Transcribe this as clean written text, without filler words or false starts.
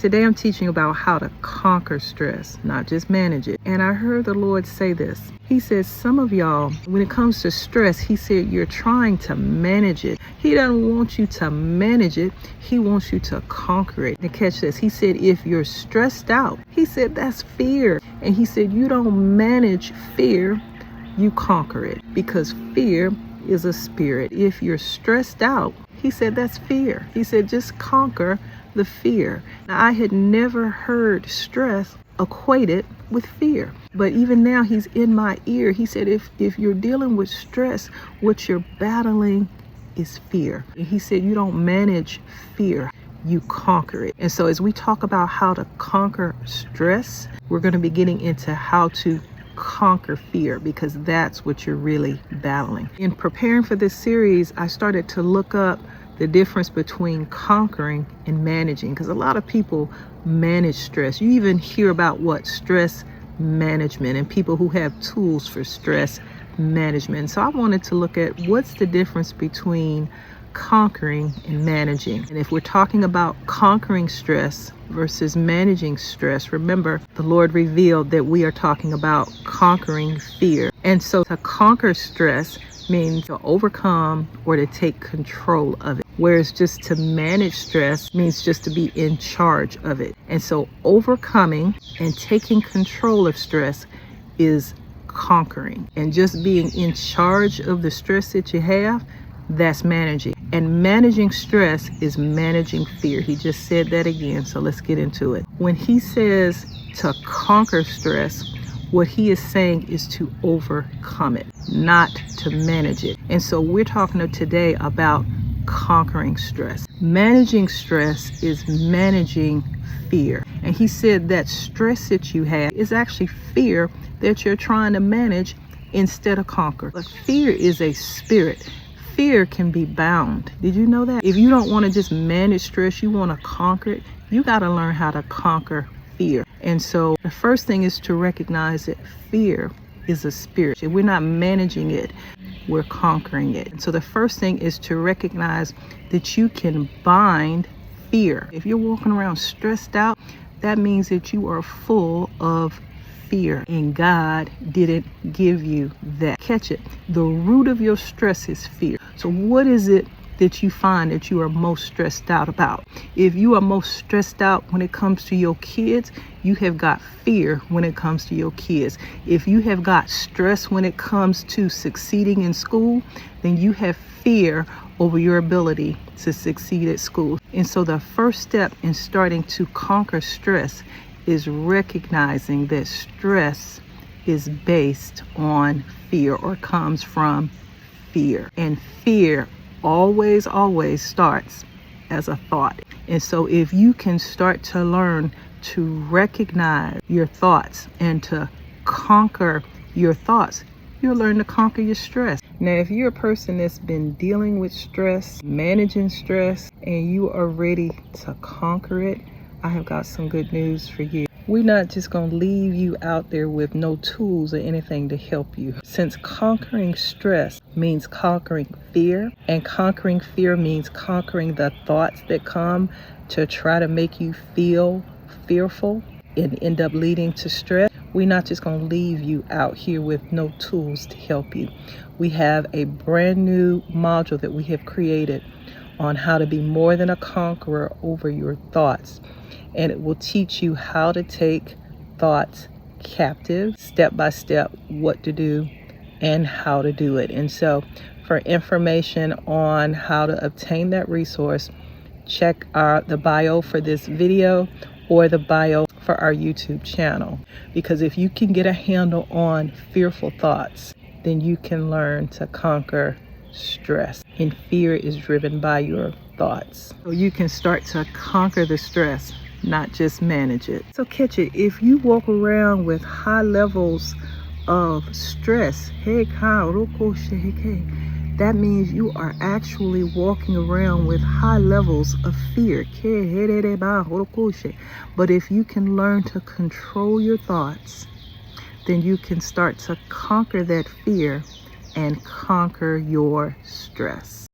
Today I'm teaching about how to conquer stress, not just manage it. And I heard the Lord say this. He says, some of y'all, when it comes to stress, he said you're trying to manage it. He doesn't want you to manage it. He wants you to conquer it. And catch this. He said, if you're stressed out, he said that's fear. And he said, you don't manage fear, you conquer it, because fear is a spirit. If you're stressed out, he said that's fear. He said just conquer the fear. Now, I had never heard stress equated with fear, but even now he's in my ear. He said if you're dealing with stress, what you're battling is fear. And he said you don't manage fear, you conquer it. And so as we talk about how to conquer stress, we're going to be getting into how to conquer fear, because that's what you're really battling. In preparing for this series, I started to look up the difference between conquering and managing, because a lot of people manage stress. You even hear about what stress management and people who have tools for stress management. So I wanted to look at what's the difference between conquering and managing. And if we're talking about conquering stress versus managing stress, remember the Lord revealed that we are talking about conquering fear. And so to conquer stress means to overcome or to take control of it, whereas just to manage stress means just to be in charge of it. And so overcoming and taking control of stress is conquering, and just being in charge of the stress that you have, that's managing. And managing stress is managing fear. He just said that again, so let's get into it. When he says to conquer stress, what he is saying is to overcome it, not to manage it. And so we're talking today about conquering stress. Managing stress is managing fear. And he said that stress that you have is actually fear that you're trying to manage instead of conquer. But fear is a spirit. Fear can be bound. Did you know that? If you don't want to just manage stress, you want to conquer it, you got to learn how to conquer fear. And so the first thing is to recognize that fear is a spirit. If we're not managing it, we're conquering it. And so the first thing is to recognize that you can bind fear. If you're walking around stressed out, that means that you are full of fear, and God didn't give you that. Catch it. The root of your stress is fear. So what is it that you find that you are most stressed out about? If you are most stressed out when it comes to your kids, you have got fear when it comes to your kids. If you have got stress when it comes to succeeding in school, then you have fear over your ability to succeed at school. And so the first step in starting to conquer stress is recognizing that stress is based on fear, or comes from fear. And fear always starts as a thought. And so if you can start to learn to recognize your thoughts and to conquer your thoughts, you'll learn to conquer your stress. Now, if you're a person that's been dealing with stress, managing stress, and you are ready to conquer it, I have got some good news for you. We're not just going to leave you out there with no tools or anything to help you. Since conquering stress means conquering fear, and conquering fear means conquering the thoughts that come to try to make you feel fearful and end up leading to stress, we're not just going to leave you out here with no tools to help you. We have a brand new module that we have created on how to be more than a conqueror over your thoughts. And it will teach you how to take thoughts captive, step by step, what to do and how to do it. And so for information on how to obtain that resource, check the bio for this video or the bio for our YouTube channel. Because if you can get a handle on fearful thoughts, then you can learn to conquer stress. And fear is driven by your thoughts. So you can start to conquer the stress, not just manage it. So catch it. If you walk around with high levels of stress, that means you are actually walking around with high levels of fear. But if you can learn to control your thoughts, then you can start to conquer that fear and conquer your stress.